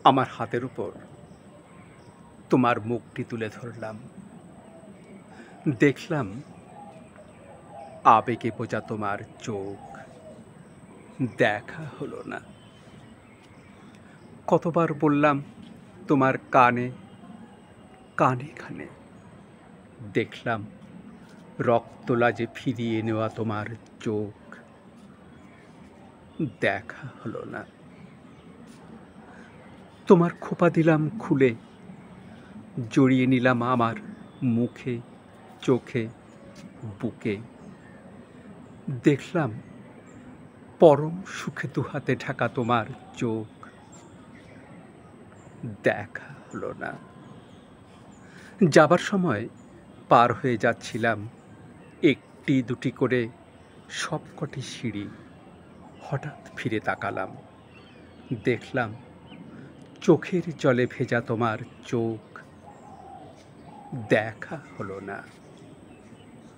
আমার হাতের উপর তোমার মুখটি তুলে ধরলাম। দেখলাম আবেগে বোঝা তোমার চোখ, দেখা হলো না। কতবার বললাম তোমার কানে কানে কানে, দেখলাম রক্তলাজে ফিরিয়ে নেওয়া তোমার চোখ, দেখা হলো না। তোমার খোপা দিলাম খুলে, জড়িয়ে নিলাম আমার মুখে, চোখে, বুকে। দেখলাম পরম সুখে দুহাতে ঢাকা তোমার চোখ, দেখা হলো না। যাবার সময় পার হয়ে যাচ্ছিলাম একটি দুটি করে সবকটি সিঁড়ি। হঠাৎ ফিরে তাকালাম, দেখলাম চোখের জলে ভেজা তোমার চোখ, দেখা হলো না।